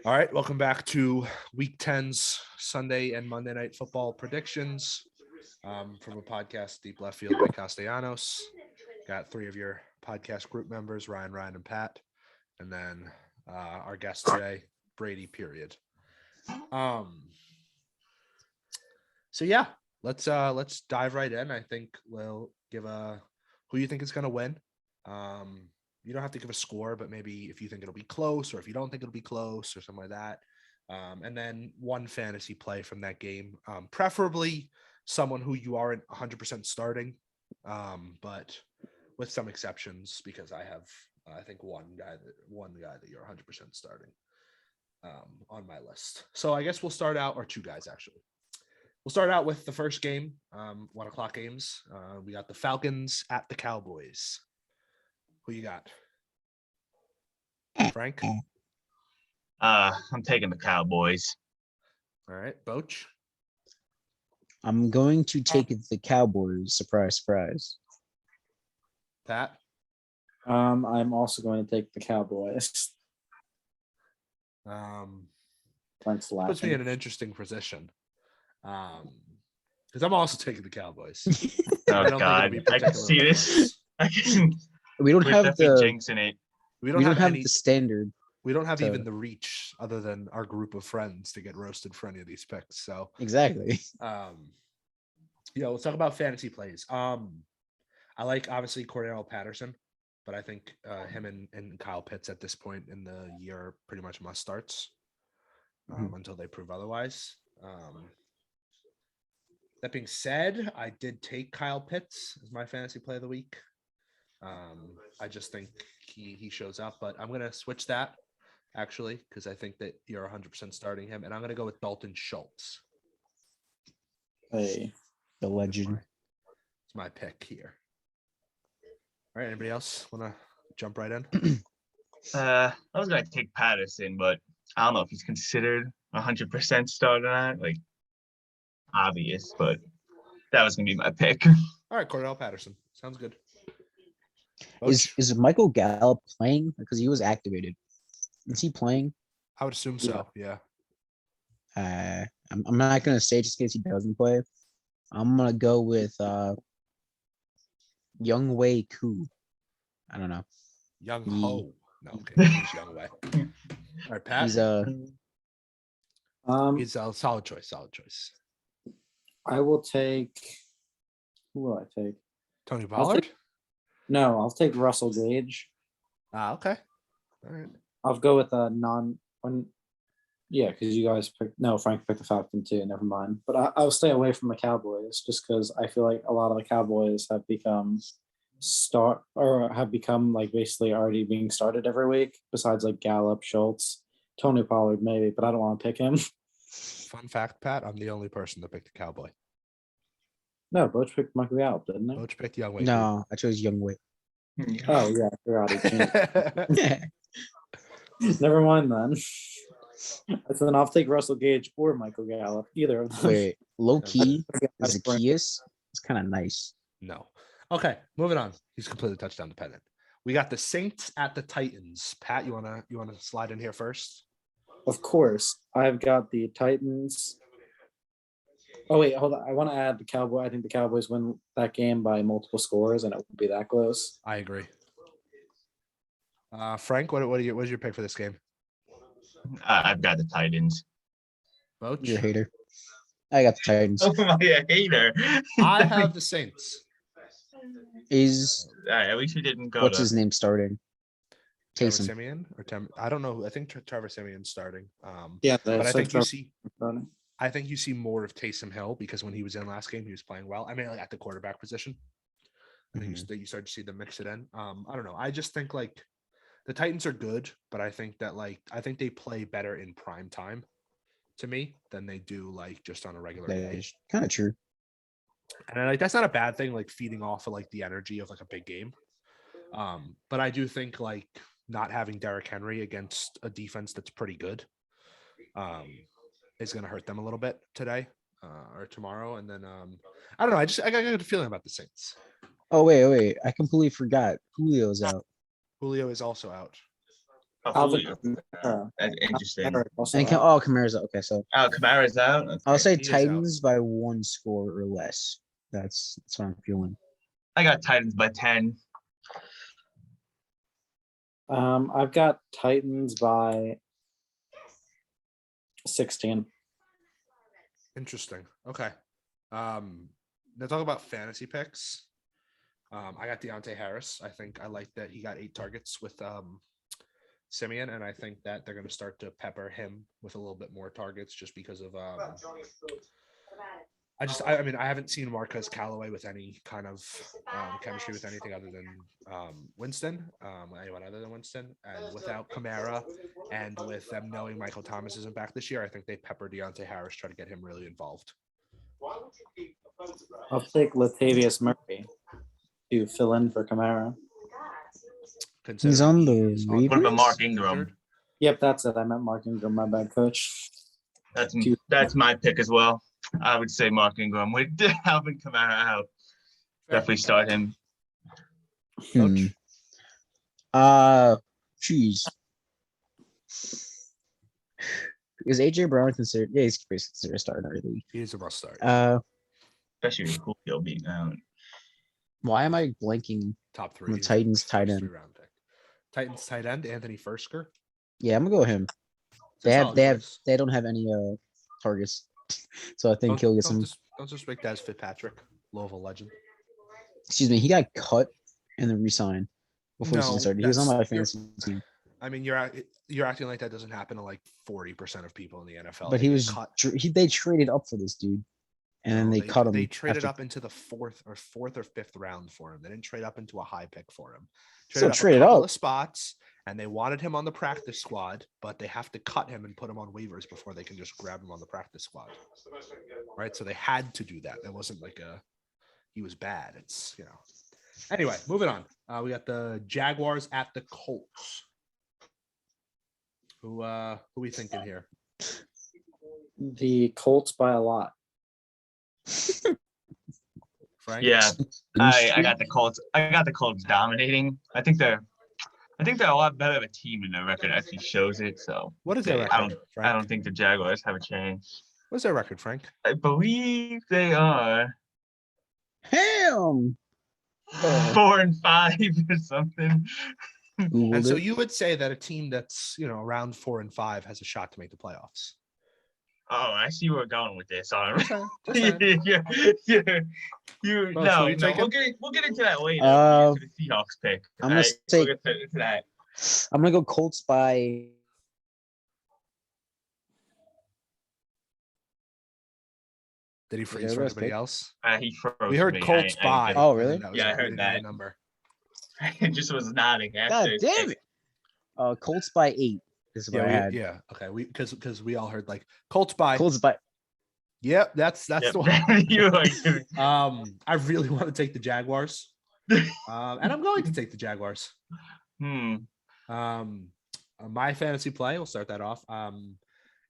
All right, welcome back to Week 10's Sunday and Monday Night Football predictions from a podcast, Deep Left Field by Castellanos. Got three of your podcast group members, Ryan, and Pat, and then our guest today, Brady. Period. So yeah, let's dive right in. I think we'll give who you think is going to win. You don't have to give a score, but maybe if you think it'll be close or if you don't think it'll be close or something like that. And then one fantasy play from that game, preferably someone who you aren't 100% starting, but with some exceptions because I have, I think one guy that you're 100% starting on my list. So I guess we'll start out, or two guys actually. We'll start out with the first game, 1 o'clock games. We got the Falcons at the Cowboys. Who you got? Frank? I'm taking the Cowboys. All right. Boch? I'm going to take the Cowboys. Surprise, surprise. Pat? I'm also going to take the Cowboys. Frank's laughing. Puts me in an interesting position. Because I'm also taking the Cowboys. Oh God, I can see this. I can. We don't have the jinxing it. We don't have any, the standard. We don't have so. even the reach other than our group of friends to get roasted for any of these picks. So exactly. Let's talk about fantasy plays. I like obviously Cordell Patterson, but I think him and Kyle Pitts at this point in the year are pretty much must starts until they prove otherwise. That being said, I did take Kyle Pitts as my fantasy play of the week. I just think he shows up, but I'm gonna switch that actually because I think that you're 100% starting him, and I'm gonna go with Dalton Schultz. Hey, the legend. It's my pick here. All right, anybody else want to jump right in? I was gonna take Patterson, but I don't know if he's considered 100% starter or not. Like obvious, but that was gonna be my pick. All right, Cordell Patterson sounds good. Is Michael Gallup playing? Because he was activated. Is he playing? I would assume so. Yeah. I'm not gonna say just in case he doesn't play. I'm gonna go with Young Wei Koo. I don't know. Young Ho. No, okay. He's Young Wei. All right, Pat. He's he's a solid choice. I will take. Who will I take? Tony Pollard. I'll take Russell Gage. Okay. All right. I'll go with a yeah, because you guys Frank picked the Falcon too. Never mind. But I'll stay away from the Cowboys just because I feel like a lot of the Cowboys have become like basically already being started every week. Besides like Gallup, Schultz, Tony Pollard maybe, but I don't want to pick him. Fun fact, Pat, I'm the only person that picked the Cowboy. No, Boch picked Michael Gallup, didn't he? Boch picked Young Wei. No, I chose Young Wei. Oh yeah, I forgot. Never mind then. So then I'll take Russell Gage or Michael Gallup, either of them. Wait, low key, Zacchaeus. It's kind of nice. No. Okay, moving on. He's completely touchdown dependent. We got the Saints at the Titans. Pat, you wanna slide in here first? Of course, I've got the Titans. Oh wait, hold on. I want to add the Cowboy. I think the Cowboys win that game by multiple scores, and it won't be that close. I agree. Frank, what's your pick for this game? I've got the Titans. Boch? You're a hater. I got the Titans. Oh, am I a hater? I have the Saints. At least you didn't go. What's his name starting? Trevor Taysom. Siemian or I don't know. I think Trevor Siemian's starting. Yeah, but I think you see more of Taysom Hill because when he was in last game, he was playing well. I mean, like at the quarterback position. I think you start to see them mix it in. I don't know. I just think like the Titans are good, but I think that they play better in prime time to me than they do like just on a regular day. Kind of true. And like that's not a bad thing, like feeding off of like the energy of like a big game. But I do think like not having Derrick Henry against a defense that's pretty good is going to hurt them a little bit today or tomorrow. And then I don't know. I got a good feeling about the Saints. Oh wait! I completely forgot. Julio's out. Julio is also out. Oh, Alvin Julio. Kamara. That's interesting. Eric also And out. oh, Kamara's out. Okay, so Oh, Kamara's out. I'll Okay. say he is out. Titans by 1 score or less. That's what I'm feeling. I got Titans by 10. I've got Titans by 16. Interesting. Okay. Now talk about fantasy picks. I got Deontay Harris. I think I like that he got 8 targets with Simeon, and I think that they're going to start to pepper him with a little bit more targets just because of I mean, I haven't seen Marquez Callaway with any kind of chemistry with anything other than Winston, anyone other than Winston, and without Kamara, and with them knowing Michael Thomas isn't back this year, I think they pepper Deontay Harris, try to get him really involved. I'll take Latavius Murray to fill in for Kamara. He's on the Considering he's Ravens? What about Mark injured. Ingram? Yep, that's it. I meant Mark Ingram, my bad, coach. That's my pick as well. I would say Mark Ingram with Alvin Kamara out. Definitely start him. Hmm. Jeez. Is AJ Brown considered? Yeah, he's basically considered a starter in our league. He is a must start. Especially with Julio being out. Why am I blanking? Top 3. the He's Titans first tight end. 3-round pick. Titans tight end Anthony Fersker. Yeah, I'm gonna go with him. They don't have any targets, so I think he'll get some. Don't just make that as Fitzpatrick, Louisville legend. Excuse me, he got cut and then re-signed before the season No, started. He was on my you're- fantasy team, I mean, you're acting like that doesn't happen to like 40% of people in the NFL. but They he get was cut. they traded up for this dude, and then No, they cut him. They traded after- up into the fourth or fifth round for him. They didn't trade up into a high pick for him. Still up a traded couple up. of spots, and they wanted him on the practice squad, but they have to cut him and put him on waivers before they can just grab him on the practice squad. Right, so they had to do that. It wasn't like he was bad. It's Anyway, moving on. We got the Jaguars at the Colts. Who we thinking here? The Colts by a lot. Frank? Yeah, I got the Colts. I got the Colts dominating. I think they're a lot better of a team, and their record actually shows it. So What is their record? I don't Frank? think the Jaguars have a chance. What's their record, Frank? I believe they are Ham. Oh. 4-5 or something. And Googled so it. you would say that a team that's around 4-5 has a shot to make the playoffs. Oh, I see where we're going with this. All right. Just saying. You Bro, no, so you no, taking- we'll get into that later. Uh, We'll get to the Seahawks pick. I'm gonna Alright, say- we'll get to that. I'm gonna go Colts by. Did he that freeze for Russ anybody pick? else? He froze. We heard me. Colts I by. Oh, and then really? that was Yeah, I it. We heard didn't have a that. number. I just was nodding. God after. damn it! Colts by 8 is what I had. Yeah. Okay. Because we all heard like Colts by. Colts by. Yep. That's Yep. the one. You like I really want to take the Jaguars. And I'm going to take the Jaguars. My fantasy play, we'll start that off,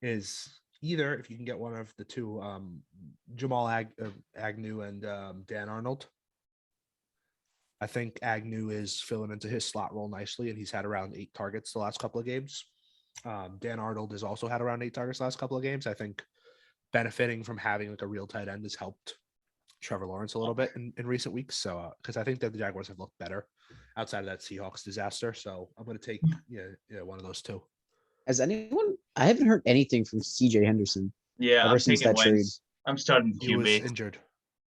is either if you can get one of the two, Jamal Agnew and Dan Arnold. I think Agnew is filling into his slot role nicely, and he's had around 8 targets the last couple of games. Dan Arnold has also had around 8 targets the last couple of games. I think benefiting from having like a real tight end has helped Trevor Lawrence a little bit in recent weeks. So, because I think that the Jaguars have looked better outside of that Seahawks disaster. So I'm going to take one of those two. Has anyone? I haven't heard anything from CJ Henderson. Yeah, Ever I'm since taking that trade. Wentz. I'm starting He was QB. injured.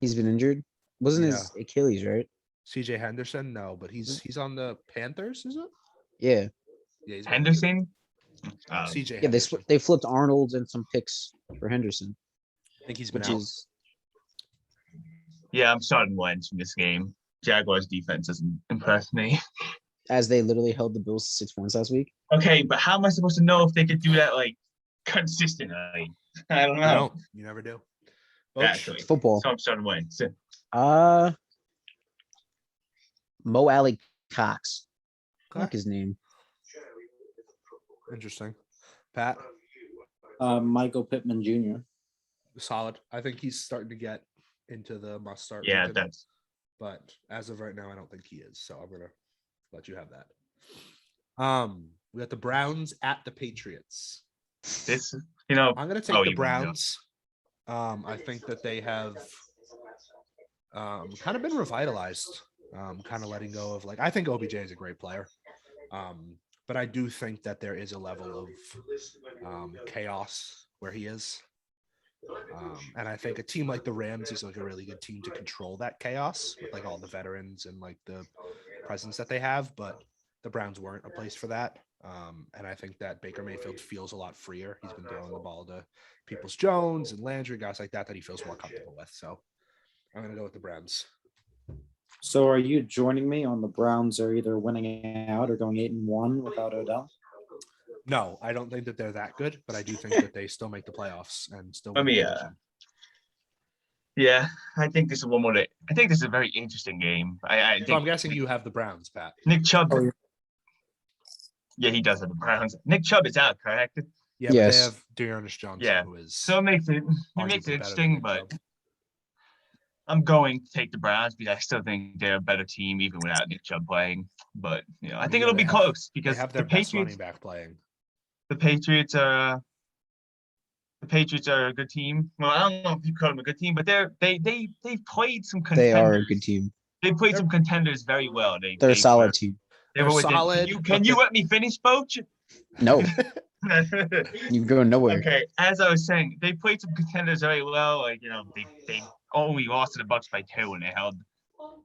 He's been injured. Wasn't his Achilles, right? CJ Henderson, no, but he's on the Panthers, is it? Yeah. Yeah, he's been Henderson. injured. CJ. Yeah, Henderson. they flipped Arnold and some picks for Henderson, I think he's been which out. is Yeah, I'm starting Wentz in this game. Jaguars defense doesn't impress me. as they literally held the Bills to 6 points last week. Okay, but how am I supposed to know if they could do that like consistently? I don't You know. don't. You never do. Boach? Actually, Football. so I'm starting Wentz. Mo Alley Cox. I like Okay. his name. Interesting. Pat, Michael Pittman Jr. solid. I think he's starting to get into the must start. Yeah, ranking, that's but as of right now, I don't think he is. So I'm gonna let you have that. We got the Browns at the Patriots. This, you know, I'm gonna take Oh, the you win, yeah. Browns. I think that they have kind of been revitalized. Kind of letting go of I think OBJ is a great player. But I do think that there is a level of chaos where he is. And I think a team like the Rams is a really good team to control that chaos with all the veterans and the presence that they have. But the Browns weren't a place for that. And I think that Baker Mayfield feels a lot freer. He's been throwing the ball to Peoples Jones and Landry, guys like that he feels more comfortable with. So I'm going to go with the Browns. So are you joining me on the Browns are either winning out or going 8-1 without Odell? No, I don't think that they're that good, but I do think that they still make the playoffs and still Let win the me, division. Yeah, I think this is one more. I think this is a very interesting game. I So think I'm guessing you have the Browns, Pat. Nick Chubb. Oh, yeah. Yeah, he does have the Browns. Nick Chubb is out, correct? Yeah, but they Yes. have Dearness Johnson, Yeah. who is So it makes it arguably better interesting, than but Nick Chubb. I'm going to take the Browns because I still think they're a better team even without Nick Chubb playing. But I think Yeah, it'll they be have- close They because have the their best running Patriots. back playing. The Patriots are. The Patriots are a good team. Well, I don't know if you call them a good team, but they've played some contenders. They are a good team. They played They're- some contenders very well. They're a solid team. They They're were within, solid, Can but you the- let me finish, Boach? No, you're going nowhere. Okay, as I was saying, they played some contenders very well. They only lost to the Bucks by 2, and they held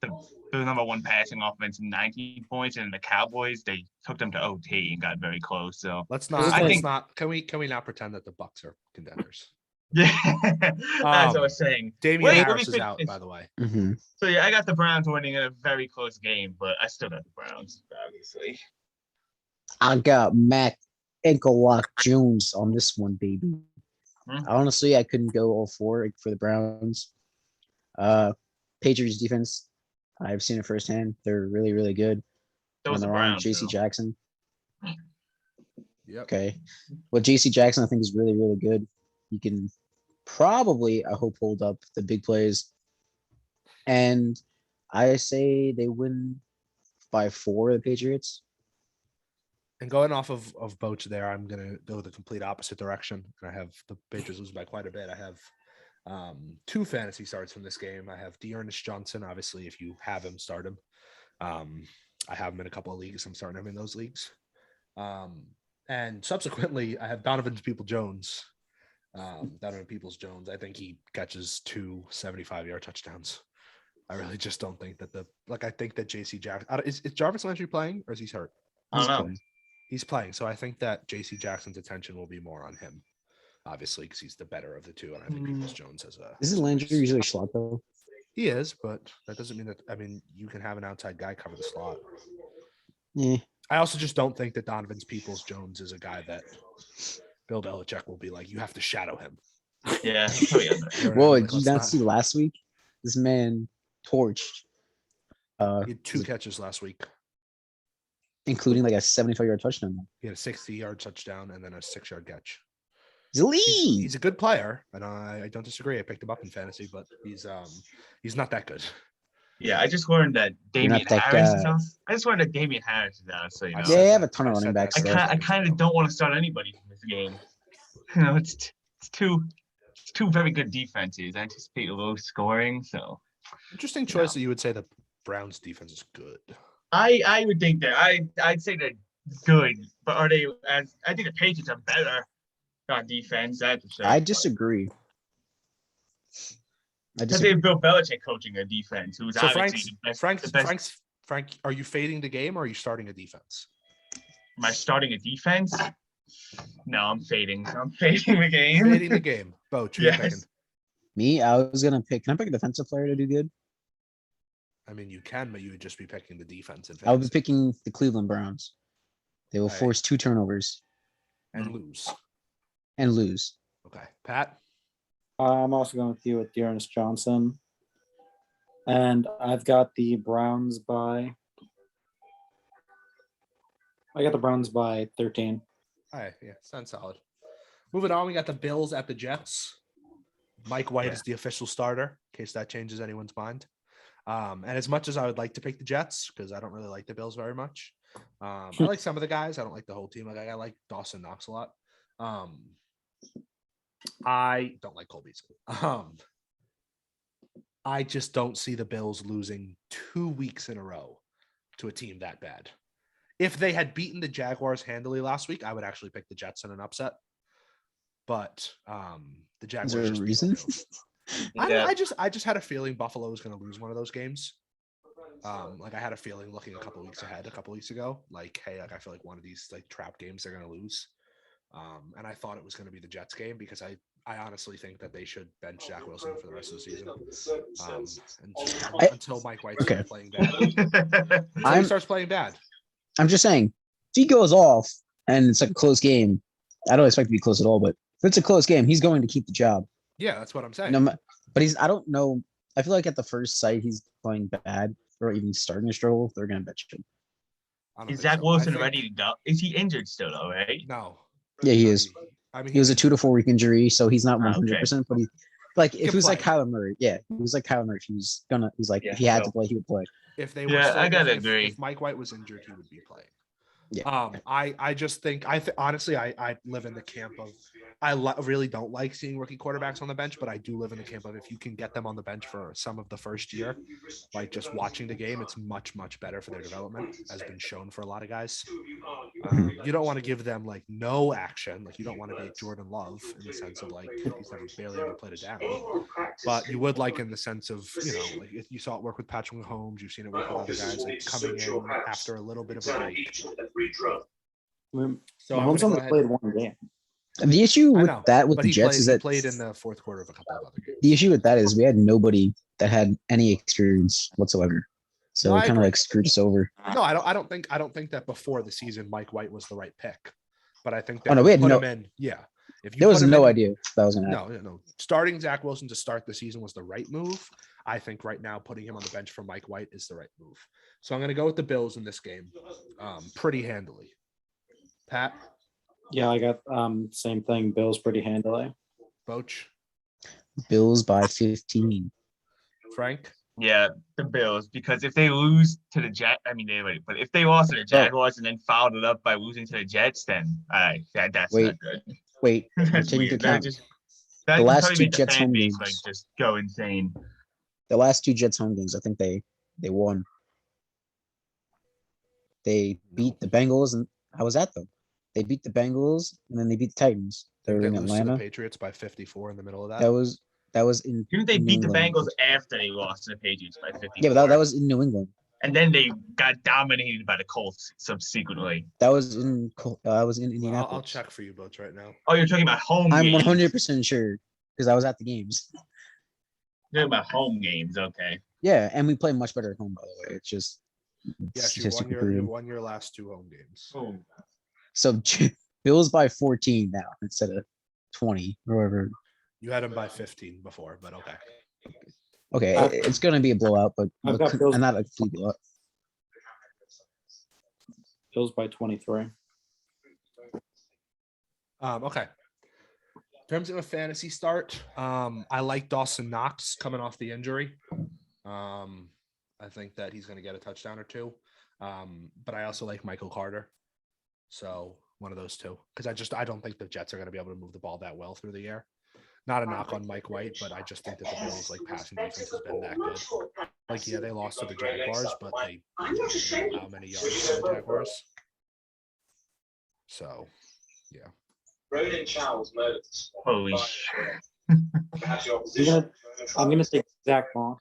the number one passing offense in 19 points. And the Cowboys, they took them to OT and got very close. So Let's This is not. I Let's think- not. Can we not pretend that the Bucks are contenders? yeah, as I Um, was saying, Damian Wait, let me Harris is out, finish. by the way. hmm So yeah, I got the Browns winning in a very close game, but I still got the Browns, obviously. I got Mac Anklelock Jones on this one, baby. Hmm. Honestly, I couldn't go all four for the Browns. Patriots defense, I've seen it firsthand. They're really, really good. That When was the they're on Browns. JC though. Jackson. Yep. Okay. Well, JC Jackson, I think, is really, really good. He can probably, I hope, hold up the big plays. And I say they win by 4, the Patriots. And going off of Boach there, I'm gonna go the complete opposite direction. And I have the Patriots losing by quite a bit. I have 2 fantasy starts from this game. I have Dearness Johnson. Obviously, if you have him, start him. I have him in a couple of leagues. I'm starting him in those leagues. And subsequently, I have Donovan Peoples-Jones. Donovan Peoples-Jones. I think he catches 2 75-yard touchdowns. I really just don't think that I think that JC Jackson is Jarvis Landry playing or is he hurt? I don't know. playing. He's playing. So I think that JC Jackson's attention will be more on him, obviously, because he's the better of the two. And I think Peoples-Jones has a. Isn't Landry usually slot though? He is, but that doesn't mean that. I mean, you can have an outside guy cover the slot. Yeah. I also just don't think that Donovan's Peoples-Jones is a guy that Bill Belichick will be like, you have to shadow him. Yeah, probably under. You know what I Whoa, mean? did you Let's not see last week? This man torched, He had 2 catches last week. including like a 75-yard touchdown. He had a 60-yard touchdown and then a 6-yard catch. He's elite. He's a good player, and I don't disagree. I picked him up in fantasy, but he's not that good. Yeah, I just learned that You're not Damian that Harris is guy. out. I just learned that Damian Harris is out. So I know, said Yeah, they have a that- ton of I running said backs that there. I kind of don't want to start anybody from this game. It's two very good defenses. I anticipate low scoring, so Interesting choice that you would say the Browns defense is good. I would think that I'd say they're good, but are they? As I think the Patriots are better on defense. That's for sure. I disagree. Because they have Bill Belichick coaching a defense, who's So obviously the best. Frank, are you fading the game or are you starting a defense? Am I starting a defense? No, I'm fading. I'm fading the game. Fading the game. Boach, who you Yes. picking? Me, I was gonna pick. Can I pick a defensive player to do good? I mean, you can, but you would just be picking the defense in I would be fantasy picking the Cleveland Browns. They will Right. force 2 turnovers and lose. and lose. Okay, Pat. I'm also going with you with Dearness Johnson. And I've got the Browns by. I got the Browns by 13. All right, yeah, sounds solid. Moving on, we got the Bills at the Jets. Mike White Yeah. is the official starter, in case that changes anyone's mind. And as much as I would like to pick the Jets, because I don't really like the Bills very much, I like some of the guys. I don't like the whole team. Like I like Dawson Knox a lot. I don't like Cole Beasley. I just don't see the Bills losing 2 weeks in a row to a team that bad. If they had beaten the Jaguars handily last week, I would actually pick the Jets in an upset. But the Is Jaguars there a just beat reason? them. I just had a feeling Buffalo was going to lose one of those games. Like I had a feeling looking a couple weeks ahead, a couple weeks ago, like, hey, like I feel like one of these like trap games they're going to lose. And I thought it was going to be the Jets game because I honestly think that they should bench Zach Wilson for the rest of the season. Until Mike White starts playing bad. Until he starts playing bad. I'm just saying, if he goes off and it's like a close game, I don't expect it to be close at all, but if it's a close game, he's going to keep the job. Yeah, that's what I'm saying. No, but I don't know. I feel like at the first sight, he's playing bad or even starting to struggle. They're going to bench him. Is Zach Wilson ready to go? Is he injured still though, right? No. Yeah, he is. I mean, He was a 2 to 4 week injury, so he's not 100%. Okay. But he, like, if can it was like play. Kyler Murray, yeah, he was like Kyler Murray. He's like, Yeah, if he had so- to play, he would play. If they were Yeah, still, I gotta if agree. If Mike White was injured, he would be playing. Yeah. I just think honestly I live in the camp of really don't like seeing rookie quarterbacks on the bench, but I do live in the camp of if you can get them on the bench for some of the first year, like just watching the game, it's much better for their development, as been shown for a lot of guys. You don't want to give them like no action, like you don't want to be Jordan Love in the sense of like he's never barely ever played it down, but you would like in the sense of like if you saw it work with Patrick Mahomes, you've seen it work with other guys like coming in after a little bit of a break. So I'm Mahomes gonna only go ahead. played one game. The issue I with know, that with but the Jets is he that played in the fourth quarter of a couple of other games. the issue with that is we had nobody that had any experience whatsoever. So No, it I kind of agree. like screwed us over. No, I don't think that before the season Mike White was the right pick, but I think that Oh, no, you we had put no- him in. Yeah, if you There was put him no in- idea that was going to happen. No. Starting Zach Wilson to start the season was the right move. I think right now putting him on the bench for Mike White is the right move. So I'm going to go with the Bills in this game, pretty handily. Pat, Yeah, I got same thing. Bills pretty handily. Boch, Bills by 15. Frank. Yeah, the Bills, because if they lose to the Jets, I mean, but if they lost to the Jaguars and then followed it up by losing to the Jets, then that's Wait, not good. Wait, you're That's taking into weird. That account just the can last totally two make the Jets fan home base, games. like just go insane. The last two Jets home games, I think they won. They beat the Bengals, and I was at them. They beat the Bengals, and then they beat the Titans. They were They in lose to the Atlanta. Patriots by 54 in the middle of that. That was in. Didn't they in beat New the England. Bengals after they lost to the Patriots by 54? Yeah, but that was in New England. And then they got dominated by the Colts subsequently. That was in. I was in Well, Indianapolis. I'll check for you, Boch, right now. Oh, you're talking about home I'm games. 100% sure because I was at the games. You're talking about home games, okay. Yeah, and we play much better at home, by the way. It's just Yes, you statistically proven. won your last two home games. Oh, So Bills by 14 now instead of 20 or whatever. You had him by 15 before, but okay. Okay, Uh, it's going to be a blowout, but I've got Bills- not a complete blowout. Bills by 23. Okay. In terms of a fantasy start, I like Dawson Knox coming off the injury. I think that he's going to get a touchdown or two. But I also like Michael Carter. So one of those two, because I don't think the Jets are going to be able to move the ball that well through the air. Not a knock on Mike White, but I just think that the Bills like passing defense has been that good. Like, yeah, they lost to the Jaguars, but they didn't allow many yards to the Jaguars. So, yeah. Roland Charles murdered. holy shit. Perhaps your opposition. I'm gonna take Zach Moss.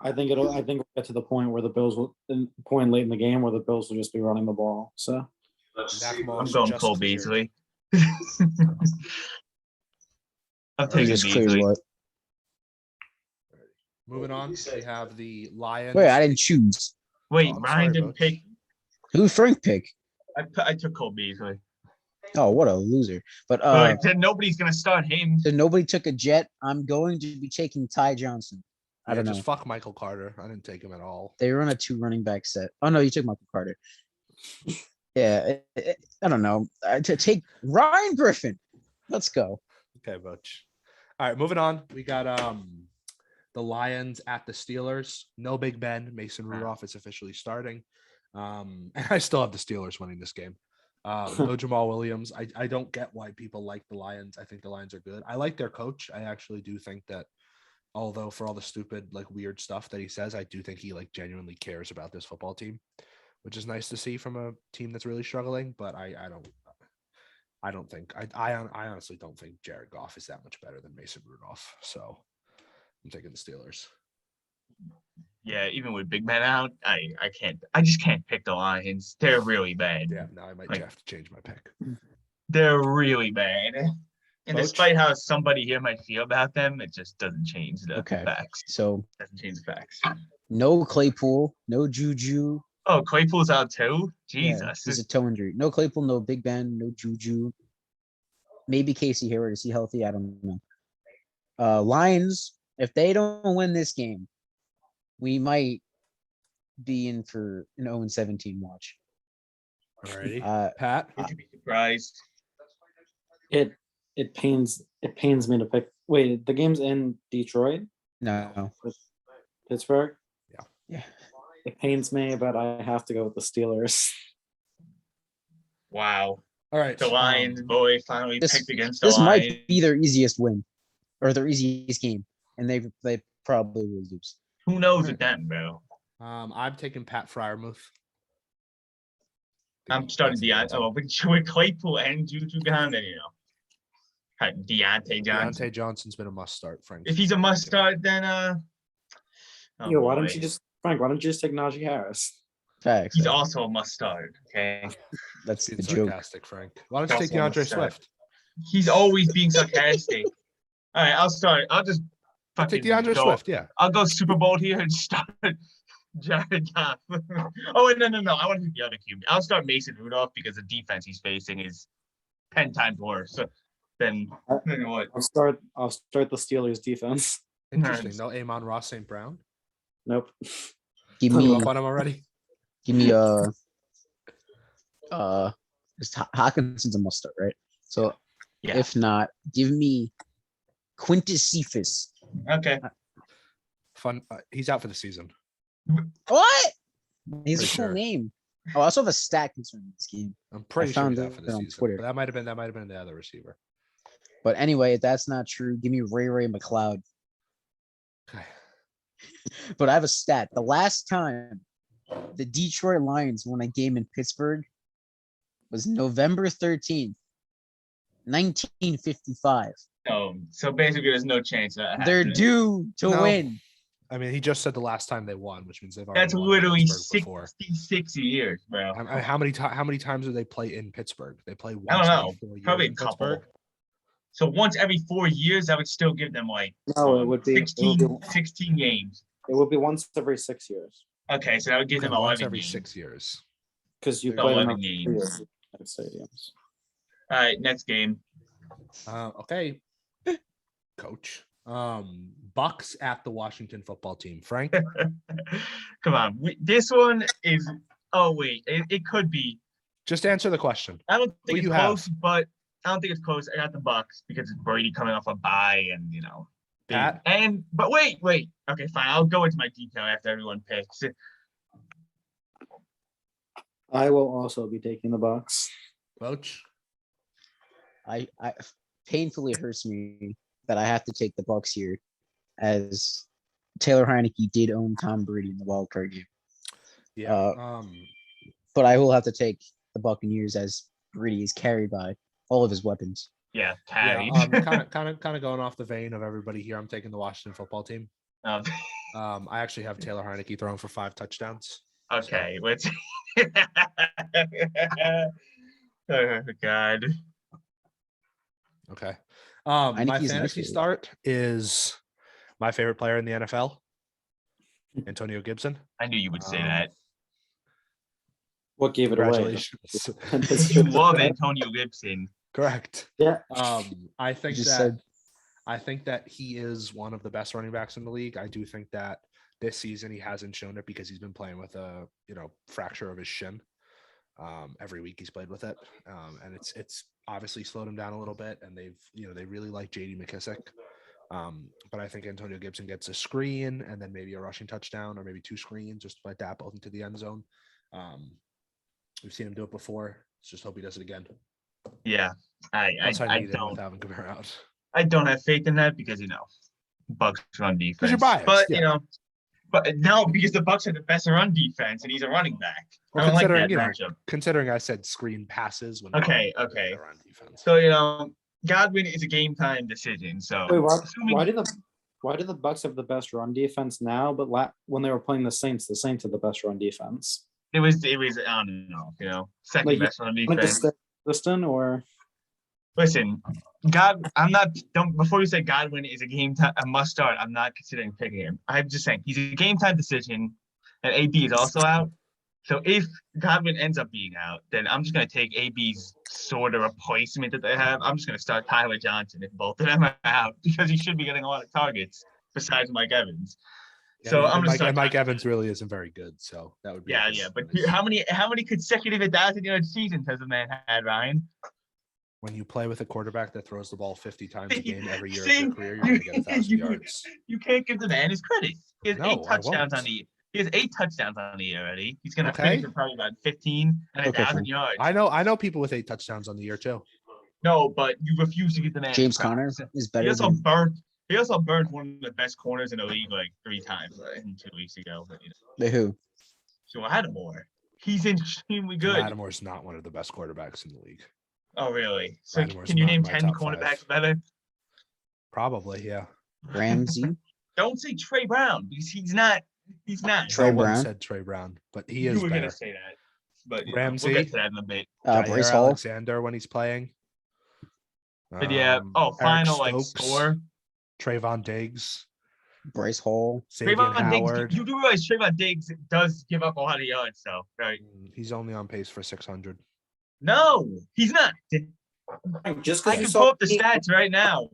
I think we'll get to the point where the Bills will point late in the game where the Bills will just be running the ball. So Zach I'm Moss going just Cole cleared. Beasley. I'm He taking just clears Beasley. what? Moving on, we have the Lions. Wait, I didn't choose. Wait, Oh, I'm Ryan sorry, didn't Butch. pick. Who did Frank pick? I took Cole Beasley. Oh, what a loser. But Then nobody's gonna start him. so nobody took a Jet. I'm going to be taking Ty Johnson. I Yeah, don't know. just fuck Michael Carter. I didn't take him at all. They run a 2 running back set. Oh no, you took Michael Carter. Yeah, I don't know. To take Ryan Griffin. Let's go. Okay, Butch. All right, moving on. We got the Lions at the Steelers. No Big Ben. Mason Wow. Rudolph is officially starting. And I still have the Steelers winning this game. No Jamal Williams. I don't get why people like the Lions. I think the Lions are good. I like their coach. I actually do think that, although for all the stupid, like weird stuff that he says, I do think he like genuinely cares about this football team, which is nice to see from a team that's really struggling. But I don't think I honestly don't think Jared Goff is that much better than Mason Rudolph. So I'm taking the Steelers. Yeah, even with Big Ben out, I just can't pick the Lions. They're really bad. Yeah, now I might Like- have to change my pick. They're really bad. And Coach? despite how somebody here might feel about them, it just doesn't change the Okay. facts. So Doesn't change the facts. no Claypool, no Juju. Oh, Claypool's out too? Yeah, Jesus. he's a toe injury. No Claypool, no Big Ben, no Juju. Maybe Casey Hayward. Is he healthy? I don't know. Lions, if they don't win this game, we might be in for an 0-17 watch. Alrighty. Pat, Would you be surprised? It pains me to pick. Wait, the game's in Detroit, no. Pittsburgh. Yeah. It pains me, but I have to go with the Steelers. Wow. All right. The Lions, boy, finally this- picked against the This Lions. might be their easiest win or their easiest game, and they probably will lose. Who knows with them, bro? I'm taking Pat Fryermuth. I'm starting Deontay. Oh, with Claypool and Juju gone, then Deontay Johnson. Deontay Johnson's been a must start, Frank. If he's a must start, then oh Yo, why boy. don't you just Frank? Why don't you just take Najee Harris? Facts. He's also a must start. Okay. That's Being the joke. sarcastic, Frank. Why don't you take Also a DeAndre must start. Swift? He's always being sarcastic. All right, I'll start. I'll just fucking Take DeAndre go- Swift, yeah. I'll go Super Bowl here and start Jared Goff. Oh, wait, no. I want to do the other QB. I'll start Mason Rudolph because the defense he's facing is 10 times worse than what. I'll start the Steelers defense. Interesting. Nice. No Amon Ross St. Brown. Nope. Give Blew me up on him already. Hawkinson's a must start, right? So Yeah. if not, give me Quintus Cephas. Okay. Fun. He's out for the season. What? He's a Pretty cool sure. name. Oh, I also have a stat concerning this game. I'm pretty sure found he's out it for the on season. Twitter. But that might have been the other receiver. But anyway, if that's not true, give me Ray McLeod. Okay. But I have a stat. The last time the Detroit Lions won a game in Pittsburgh was November 13th, 1955. So basically, there's no chance that They're happening. due to No. win. I mean, he just said the last time they won, which means they've already That's won in literally Pittsburgh before. 66 years, bro. How many times do they play in Pittsburgh? They play once I don't know. every 4 years Probably a in couple. Pittsburgh. So once every 4 years, I would still give them like No, it would be 16 games. once every 6 years Okay, so that would give Okay, them once 11 every games. 6 years. because you So play 11 them games. at stadiums. All right, next game. Okay, coach. Bucks at the Washington football team. Frank, Come on. This one is. Oh, wait. It could be. just answer the question. I don't think Who it's you have? close, but I don't think it's close. I got the Bucks because it's Brady coming off a bye and, Pat? But wait. Okay, fine. I'll go into my detail after everyone picks. I will also be taking the Bucks. Coach. I painfully hurts me that I have to take the Bucks here, as Taylor Heineke did own Tom Brady in the wild card game. Yeah. But I will have to take the Buccaneers as Brady is carried by all of his weapons. Yeah, Yeah. carried. Kind of going off the vein of everybody here. I'm taking the Washington football team. Um, I actually have Taylor Heineke throwing for 5 touchdowns. okay, let's. Oh, God. Okay. I think My he's an fantasy expert. start is my favorite player in the NFL, Antonio Gibson. I knew you would say Um, that. What gave it away? Congratulations. You love Antonio Gibson. Correct. Yeah. I You think just that said I think that he is one of the best running backs in the league. I do think that this season he hasn't shown it because he's been playing with a fracture of his shin. Every week he's played with it, and it's obviously slowed him down a little bit. And they really like J.D. McKissick, But I think Antonio Gibson gets a screen and then maybe a rushing touchdown or maybe 2 screens just like that both into the end zone. We've seen him do it before. Let's just hope he does it again. Yeah, I Plus, I need him don't with Alvin Kamara out. I don't have faith in that because Bucks run Because defense. you're biased, But yeah. but no, because the Bucks are the best run defense and he's a running back. I Well, don't like considering that you know, matchup. considering I said screen passes when Okay, they're okay. on defense. So Godwin is a game time decision. So Wait, assuming why do the Bucks have the best run defense now? But when they were playing the Saints are the best run defense. it was I don't know, second Like, best run Like defense. the consistent or Listen, before you say Godwin is a must start, I'm not considering picking him. I'm just saying he's a game time decision, and AB is also out. So if Godwin ends up being out, then I'm just gonna take AB's sort of replacement that they have. I'm just gonna start Tyler Johnson if both of them are out because he should be getting a lot of targets besides Mike Evans. Yeah, So and I'm gonna Mike, start and Mike Johnson. Evans really isn't very good, so that would be Yeah, nice- but nice. how many consecutive 1,000-yard seasons has the man had, Ryan? When you play with a quarterback that throws the ball 50 times a game every year of See, your career, you're gonna get 1,000 yards. You can't give the man his credit. He has No, 8 I touchdowns on won't. the. He has 8 touchdowns on the year already. He's gonna Okay. finish with probably about 15 and Okay, 1,000 fine. yards. I know people with 8 touchdowns on the year too. No, but you refuse to give the man. his James credit. Conner is He better also than burnt. He also burnt one of the best corners in the league like 3 times 2 weeks ago. But the who? so Lattimore, he's extremely good. Lattimore's not one of the best quarterbacks in the league. Oh really? So Lattimore's can you not name in my 10 top cornerbacks 5. better? Probably, yeah. Ramsey. Don't say Trey Brown because he's not. He's not. Trey No one Brown? said Trey Brown, but he You is were gonna better. say that, but Ramsey? we'll get to that in a bit. Bryce Jair Hall. Alexander when he's playing. But yeah. Eric Final like Stokes, score. Trayvon Diggs, Bryce Hall. Savion Trayvon Diggs. Howard. You do realize Trayvon Diggs does give up a lot of yards, though, right? He's only on pace for 600. No, he's not. just I because can pull up the stats right now.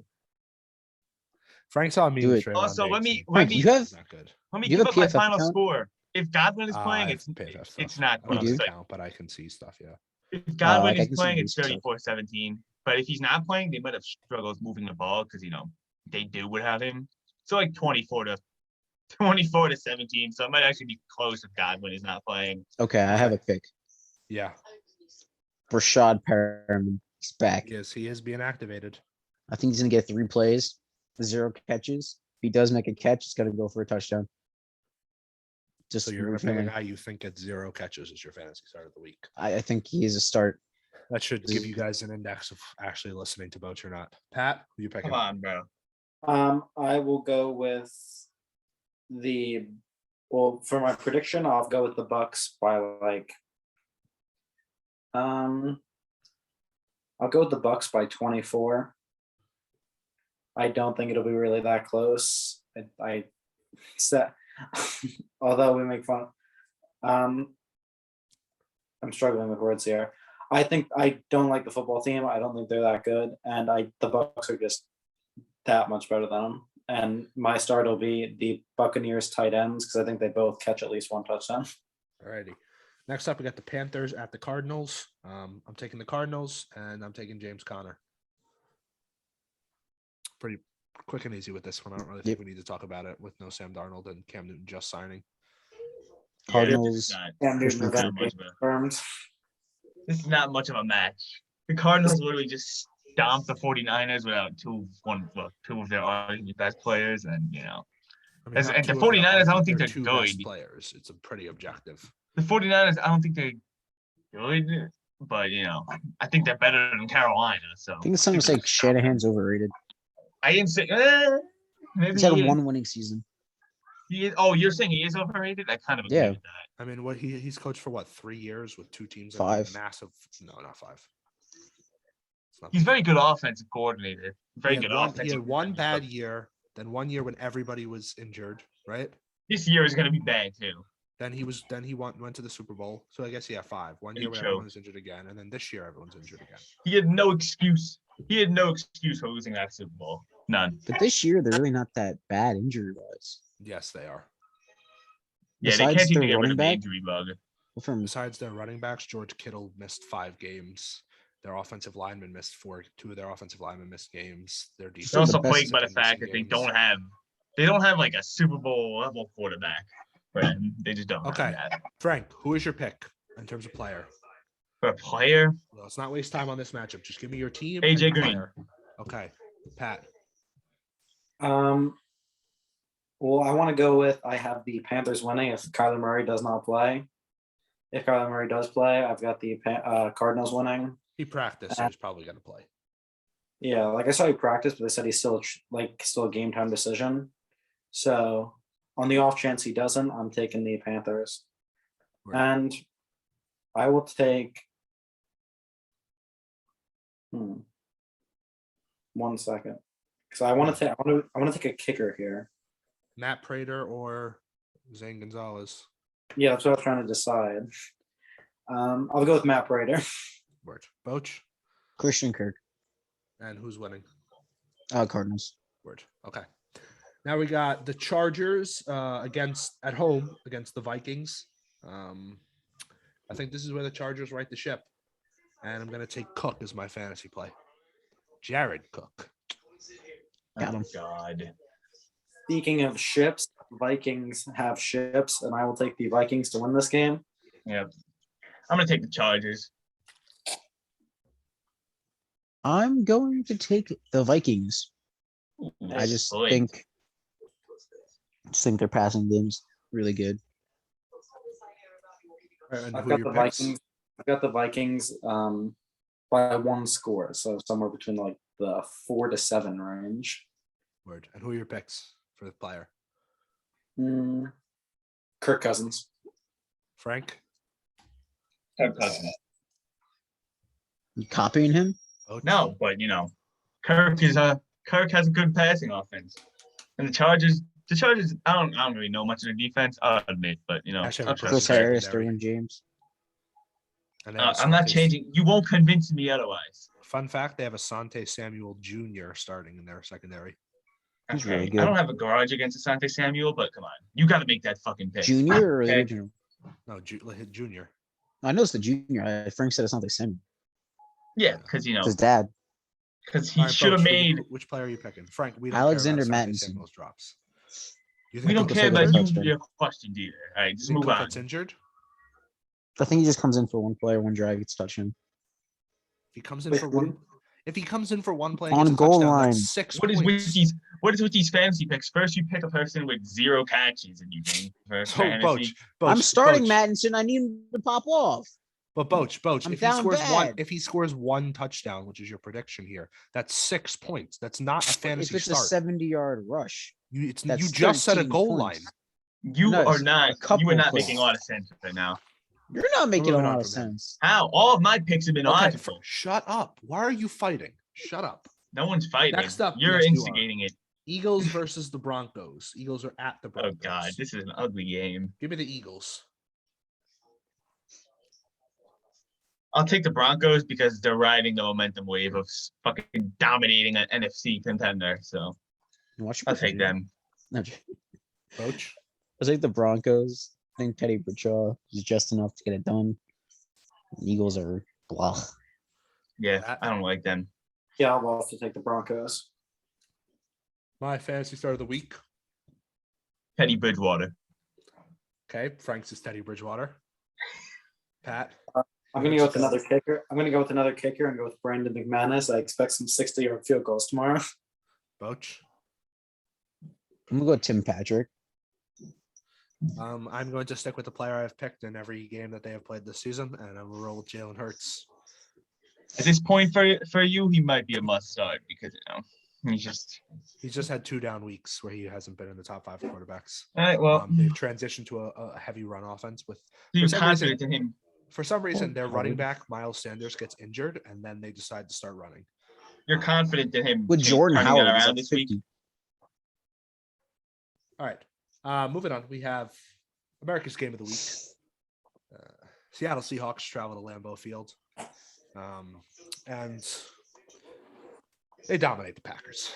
Frank's on me Do with it. Trayvon Also, Diggs. let me He's you have- not good. let me you give have up a my PFF final account? score. If Godwin is I playing, have it's PFF it's stuff. not I don't have You an do? account, but I can see stuff. Yeah. if Godwin like, I is can see playing, it's basic stuff. 34-17. But if he's not playing, they might have struggled moving the ball because they do without him. So like 24 to 17. So it might actually be close if Godwin is not playing. Okay, I have a pick. Yeah. Rashad Perriman. He's back. He is being activated. I think he's gonna get 3 plays, 0 catches. If he does make a catch, it's gonna go for a touchdown. Just So you're gonna root pick for a him. guy you think gets 0 catches as your fantasy start of the week. I think he is a start. That should give you guys an index of actually listening to Boach or not. Pat, who you picking? Come on, bro. I will go with for my prediction, I'll go with the Bucks by I'll go with the Bucks by 24. I don't think it'll be really that close. I said, although we make fun. I'm struggling with words here. I don't like the football team. I don't think they're that good, and the Bucks are just that much better than them. And my start will be the Buccaneers tight ends because I think they both catch at least 1 touchdown. Alrighty. Next up, we got the Panthers at the Cardinals. I'm taking the Cardinals, and I'm taking James Conner. Pretty quick and easy with this one. I don't really think we need to talk about it with no Sam Darnold and Cam Newton just signing. Cardinals. This is not much of a match. The Cardinals literally just stomped the 49ers without two of their arguably best players, and I mean, As- not and the two of their 49ers, I don't arguably think their they're 2 good. best players. It's a pretty objective. the 49ers, I don't think they're good, but I think they're better than Carolina. So I think someone say Shanahan's overrated. I didn't say maybe He's had he is. 1 winning season. He is. Oh, you're saying he is overrated? I kind of agree Yeah. with that. I mean, he's coached for what, 3 years with 2 teams? that 5. have Massive. No, not 5. It's not He's 5. very good offensive coordinator. Very He had good one- offensive. He had one coordinator. bad year, then 1 year when everybody was injured, right? This year is going to be bad too. Then he went to the Super Bowl. So I guess 5. 1 year when choked. everyone was injured again, and then this year everyone's injured again. He had no excuse. He had no excuse for losing that Super Bowl. None. But this year, they're really not that bad injury wise. Yes, they are. Yeah, they Besides can't seem their to get rid running of the back, injury bug. from Besides their running backs, George Kittle missed 5 games. Their offensive linemen missed two of their offensive linemen missed games. Their defense Still They're the also best plagued by the has been missing fact that they games. don't have like a Super Bowl level quarterback. Right? They just don't Okay. have that. Frank, who is your pick in terms of player? For a player, Let's not waste time on this matchup. Just give me your team. AJ and your Green. player. Okay, Pat. Well, I want to go with I have the Panthers winning if Kyler Murray does not play. If Kyler Murray does play, I've got the Cardinals winning. He practiced, so he's probably going to play. Yeah, like I saw he practiced, but they said he's still a game time decision. So on the off chance he doesn't, I'm taking the Panthers. Right. And I will take 1 second. Because I want to take a kicker here. Matt Prater or Zane Gonzalez. Yeah, that's what I was trying to decide. I'll go with Matt Prater. Word. Boch. Christian Kirk, And who's winning? Cardinals. Word. Okay. Now we got the Chargers at home against the Vikings. I think this is where the Chargers right the ship. And I'm going to take Cook as my fantasy play. Jared Cook. Got him. God. Speaking of ships, Vikings have ships, and I will take the Vikings to win this game. Yeah. I'm gonna take the Chargers. I'm going to take the Vikings. I just think their passing game's really good. And I've who are got your the picks? Vikings. I've got the Vikings by 1 score, so somewhere between like the 4 to 7 range. Word. And who are your picks for the player? Kirk Cousins. Frank? Kirk Cousins. You copying him? Boch? No, but Kirk has a good passing offense. And the Chargers, I don't really know much of the defense, I'll admit, but Actually, I'll I'm trust Chris the Chargers. Harris, secondary. Derwin James. And they have I'm not Asante- changing. You won't convince me otherwise. Fun fact, they have Asante Samuel Jr. starting in their secondary. He's Okay, really good. I don't have a garage against Asante Samuel, but come on. You got to make that fucking pick. Junior or the Okay. original? No, Junior. I know it's the junior. Frank said it's not the same. Yeah, because It's his dad. he All right, should have Boch, made. Which player are you picking? Frank, we don't Alexander care about Asante Mattinson. Samuel's drops. You We don't Cook care gets about injured? touchdown. your questions either. All right, just You think move Cook on. gets injured? I think he just comes in for one player, one drive, gets touchdown. If he comes in Wait, for who? one, play and On gets a goal touchdown, line. that's 6 What is points. with these fantasy picks? First, you pick a person with 0 catches, and you think for So fantasy. I'm starting Boch, Mattinson. I need him to pop off. But Boch, I'm if he down scores bad. if he scores 1 touchdown, which is your prediction here, that's 6 points. That's not a fantasy If it's start. a 70-yard rush, You that's just set a 13 goal points. line. You No, are it's not. a couple You are not plays. making a lot of sense right now. You're not making a moving lot on of from him. sense. How? All of my picks have been Okay, logical. shut up. Why are you fighting? Shut up. No one's fighting. Next up, You're yes, you are. instigating it. Eagles versus the Broncos. Eagles are at the Oh Broncos. God, this is an ugly game. Give me the Eagles. I'll take the Broncos because they're riding the momentum wave of fucking dominating an NFC contender. So Watch I'll take them. No, Boch. I think the Broncos. I think Teddy Bradshaw is just enough to get it done. The Eagles are blah. Yeah, I don't like them. Yeah, I'll also take the Broncos. My fantasy start of the week. Teddy Bridgewater. Okay, Frank's is Teddy Bridgewater. Pat. I'm going to go with another kicker. I'm going to go with another kicker and go with Brandon McManus. I expect some 60-yard field goals tomorrow. Boch. I'm gonna go with Tim Patrick. I'm going to stick with the player I've picked in every game that they have played this season, and I'm gonna roll with Jalen Hurts. At this point for you, he might be a must start because He's just had 2 down weeks where he hasn't been in the top 5 quarterbacks. All right, well, They've transitioned to a heavy run offense with. you're some reason- confident in him. For some reason, their running Howard. back Miles Sanders gets injured, and then they decide to start running. You're confident in him. With Jordan turning it Howard, he's around at this week. 50. All right, moving on. We have America's Game of the Week. Seattle Seahawks travel to Lambeau Field, and they dominate the Packers.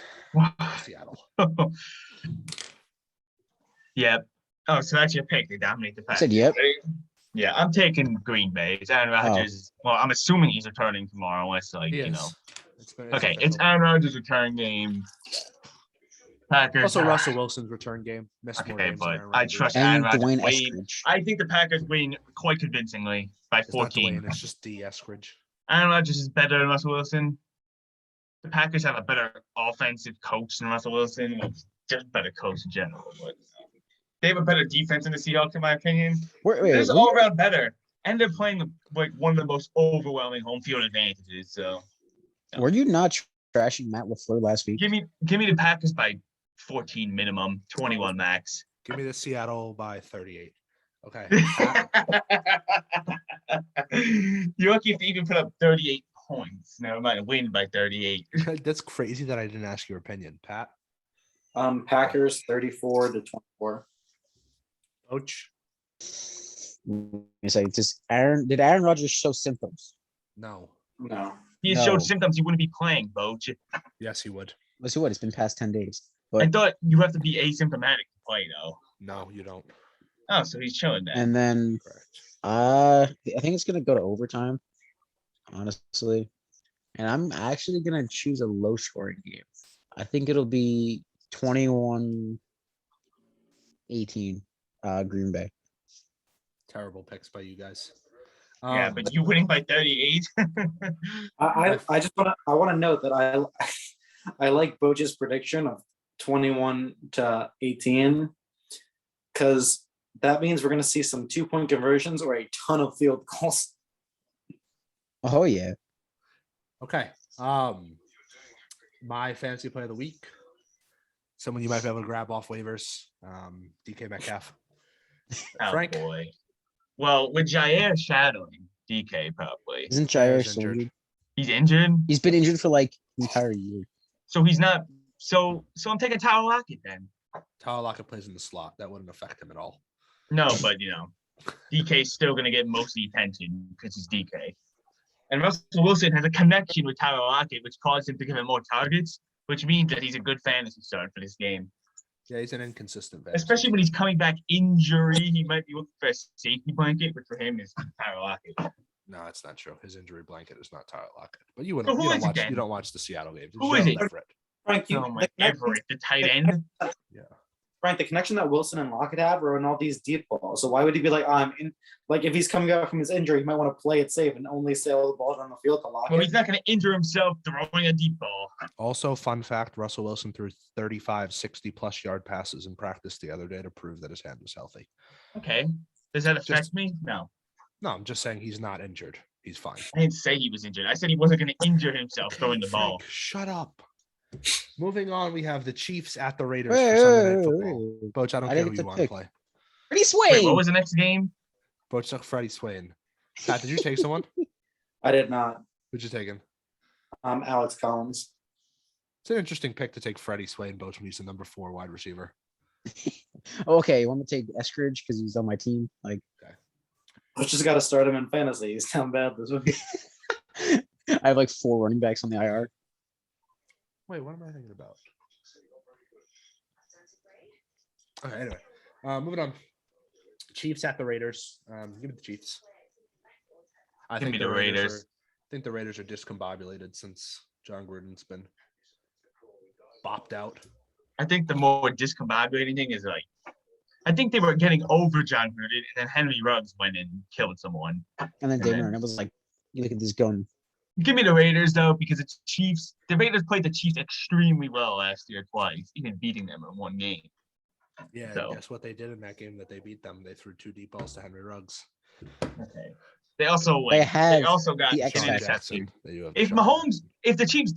Seattle. Yeah. Oh, so that's your pick. They dominate the I Packers. said, yep. Yeah, I'm taking Green Bay. It's Aaron Rodgers. Well, I'm assuming he's returning tomorrow, unless like He you is. know. It's Okay, it's official. Aaron Rodgers' return game. Packers. Also Russell Wilson's return game. Missed more Okay, games than but Aaron I Rodgers. trust Aaron And Rodgers. Dwayne Win. Eskridge. I think the Packers win quite convincingly by It's not 14. Dwayne, it's just D. Eskridge. Aaron Rodgers is better than Russell Wilson. The Packers have a better offensive coach than Russell Wilson. Like, just better coach in general. But they have a better defense in the Seahawks, in my opinion. Wait, They're just were all you- around better. And they're playing like one of the most overwhelming home field advantages. So were you not trashing Matt LaFleur last week? give me the Packers by 14 minimum, 21 max. Give me the Seattle by 38. Okay. You're lucky if they even put up 38 points. Never mind, win by 38. That's crazy that I didn't ask your opinion, Pat. Packers 34-24. Coach? You say just did Aaron Rodgers show symptoms? No. No. He No. showed symptoms he wouldn't be playing, Boach. Yes, he would. Let's see what it's been past 10 days. I But thought you have to be asymptomatic to play, though. No, you don't. Oh, so he's chilling then. and then Correct. I think it's gonna go to overtime, honestly. And I'm actually gonna choose a low scoring game. I think it'll be 21-18, Green Bay. Terrible picks by you guys. Yeah, but you winning by 38. I just want to note that I like Boja's prediction of 21-18 because that means we're going to see some 2-point conversions or a ton of field goals. Oh yeah. Okay. My fantasy play of the week. Someone you might be able to grab off waivers. DK Metcalf. Oh, Frank? boy. Well, with Jair shadowing DK, probably. Isn't Jair's Jair still injured. injured? He's injured. He's been injured for like the entire year. So he's not. So I'm taking Tyler Lockett then. Tyler Lockett plays in the slot. That wouldn't affect him at all. No, but DK's still going to get most of the attention because he's DK. And Russell Wilson has a connection with Tyler Lockett, which caused him to give him more targets, which means that he's a good fantasy start for this game. Yeah, he's an inconsistent fantasy. Especially when he's coming back injury, he might be looking for a safety blanket, but for him, it's Tyler Lockett. No, it's not true. His injury blanket is not Tyler Lockett. But you So who is it watch. then? You don't watch the Seattle games. It's Who is Gerald it? Everett. Frank, Oh my Everett, the tight end. Frank, the connection that Wilson and Lockett have are in all these deep balls. So why would he be like, I'm in? Like, if he's coming out from his injury, he might want to play it safe and only sail the balls on the field to Well, Lockett. he's not going to injure himself throwing a deep ball. Also, fun fact: Russell Wilson threw 35 60-plus yard passes in practice the other day to prove that his hand was healthy. Okay. Does that affect Just- me? No. No, I'm just saying he's not injured. He's fine. I didn't say he was injured. I said he wasn't going to injure himself throwing the ball. Frank, shut up. Moving on, we have the Chiefs at the Raiders Wait, for Sunday Night wait, Football. wait. Boach, I don't I care didn't who get you to want to pick. play. Freddie Wait, Swain. what was the next game? Boach took Freddie Swain. Pat, did you take someone? I did not. Who'd you take him? Alex Collins. It's an interesting pick to take Freddie Swain, Boach, when he's the number 4 wide receiver. Okay, you want me to take Eskridge because he's on my team? Like, I just got to start him in fantasy. He's down bad this week. I have like 4 running backs on the IR. Wait, what am I thinking about? Okay, anyway, moving on. Chiefs at the Raiders. Give me the Chiefs. I Give me the Raiders. I think the Raiders are discombobulated since John Gruden's been bopped out. I think the more discombobulating thing is like, I think they were getting over John Gruden, and then Henry Ruggs went and killed someone. And then then- Damon, and it was like, you look at this gun. Give me the Raiders though, because it's Chiefs. The Raiders played the Chiefs extremely well last year twice, even beating them in one game. Yeah, So- guess what they did in that game that they beat them? They threw 2 deep balls to Henry Ruggs. Okay. They also They like, had they also got the X an Sean factor. interception. Jackson. That you have If Sean Mahomes, Jackson. if the Chiefs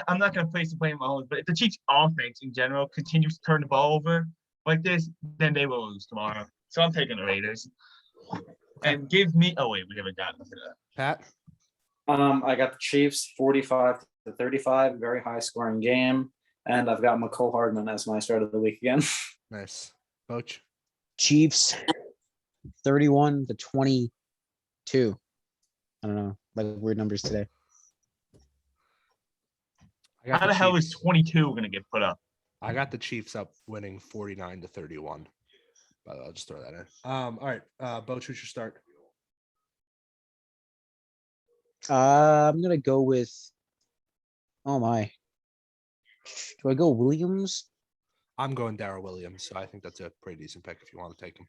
I'm not going to place the blame on Mahomes, but if the Chiefs offense in general continues to turn the ball over like this, then they will lose tomorrow. So I'm taking the Raiders. And give me. Oh wait, we haven't gotten to that. Pat, I got the Chiefs 45-35, very high scoring game. And I've got McCole Hardman as my start of the week again. nice. Boach, Chiefs 31-22. I don't know, like weird numbers today. I got How the hell is Chiefs. 22 going to get put up? I got the Chiefs up winning 49-31. By the way, I'll just throw that in. All right, Bo, choose your start. I'm gonna go with. Oh my. Do I go Williams? I'm going Darrell Williams, so I think that's a pretty decent pick if you want to take him.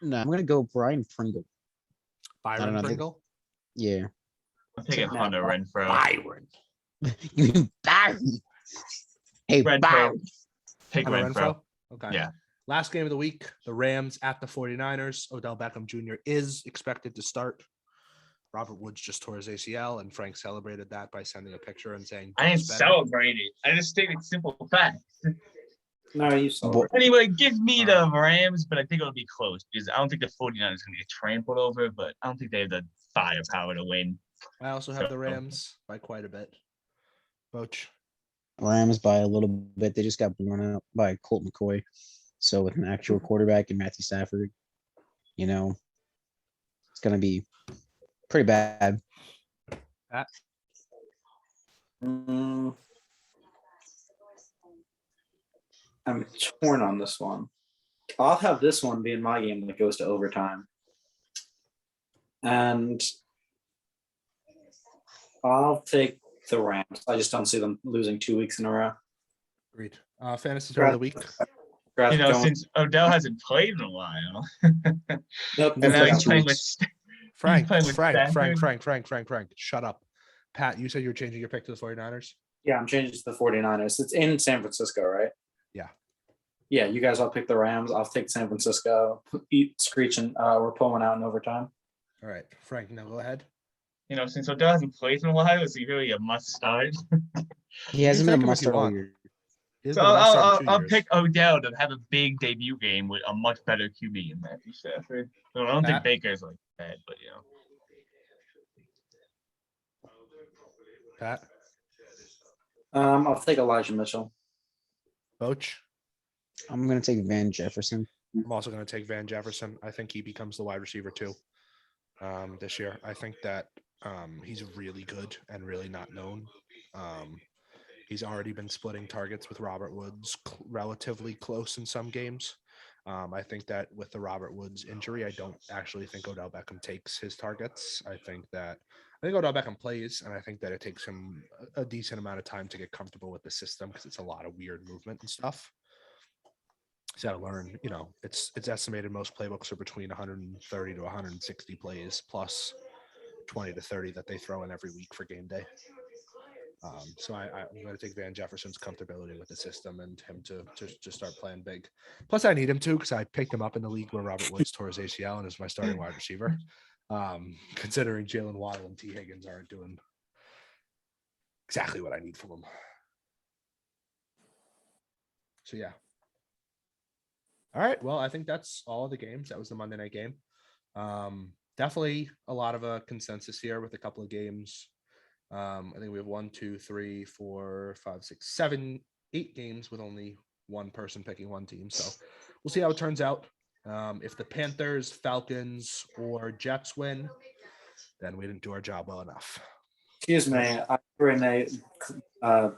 No, I'm gonna go Brian Pringle. Byron know, Pringle. Yeah. I'm taking No. Hunter Renfro. Byron. You Barry. Hey, Renfro. Barry. Take Hunter Renfro. Renfro. Okay. Yeah. Last game of the week, the Rams at the 49ers. Odell Beckham Jr. is expected to start. Robert Woods just tore his ACL, and Frank celebrated that by sending a picture and saying, I didn't "Bucks better." celebrate it. I just stated simple facts. No, you saw it. Anyway, give me the Rams, but I think it'll be close because I don't think the 49ers are going to get trampled over, but I don't think they have the firepower to win. I also have the Rams by quite a bit. Boch. Rams by a little bit. They just got blown out by Colt McCoy. So with an actual quarterback and Matthew Stafford, you know, it's gonna be pretty bad. Mm, I'm torn on this one. I'll have this one being my game that goes to overtime. And I'll take the Rams. I just don't see them losing 2 weeks in a row. Agreed. Fantasy start of the week. You know, since Odell hasn't played in a while, Nope, and now he's like 2 playing with weeks. Frank, playing with Frank. Shut up. Pat, you said you were changing your pick to the 49ers? yeah, I'm changing to the 49ers. It's in San Francisco, right? Yeah. Yeah, you guys all pick the Rams. I'll take San Francisco. Eat screeching. We're pulling out in overtime. All right, Frank, now go ahead. you know, since Odell hasn't played in a while, is he really a must start? He hasn't You been a take him if you mustard all want. year. He has So been a must-start in I'll 2 I'll years. pick Odell to have a big debut game with a much better QB in Matthew Stafford. So I don't Pat? think Baker's like that, but you know. Pat, I'll take Elijah Mitchell. Boch. I'm gonna take Van Jefferson. I'm also going to take Van Jefferson. I think he becomes the wide receiver too this year. I think that he's really good and really not known. He's already been splitting targets with Robert Woods relatively close in some games. I think that with the Robert Woods injury, I don't actually think Odell Beckham takes his targets. I think Odell Beckham plays, and I think that it takes him a decent amount of time to get comfortable with the system because it's a lot of weird movement and stuff. He's got to learn, you know, it's estimated most playbooks are between 130 to 160 plays plus 20 to 30 that they throw in every week for game day. So I'm going to take Van Jefferson's comfortability with the system and him to start playing big. Plus, I need him to because I picked him up in the league where Robert Woods tore his ACL and is my starting wide receiver. Considering Jalen Waddle and T. Higgins aren't doing exactly what I need from them. So, yeah. All right. Well, I think that's all of the games. That was the Monday night game. Definitely a lot of a consensus here with a couple of games. I think we have 1, 2, 3, 4, 5, 6, 7, 8 games with only one person picking one team. So we'll see how it turns out. If the Panthers, Falcons, or Jets win, then we didn't do our job well enough. Excuse me. I threw in a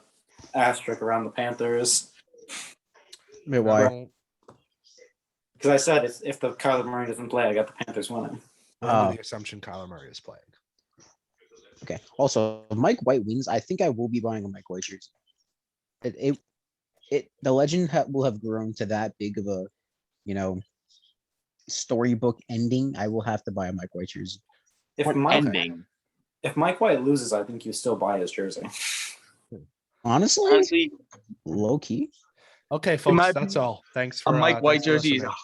asterisk around the Panthers Wait, why? Well, because I said if the Kyler Murray doesn't play, I got the Panthers winning. under the assumption Kyler Murray is playing. Okay. Also, if Mike White wins, I think I will be buying a Mike White jersey. The legend will have grown to that big of a, you know, storybook ending. I will have to buy a Mike White jersey. If Mike White loses, I think you still buy his jersey. Honestly, Honestly, low key. Okay, my folks, that's all. Thanks for a Mike White thanks for jersey is listening.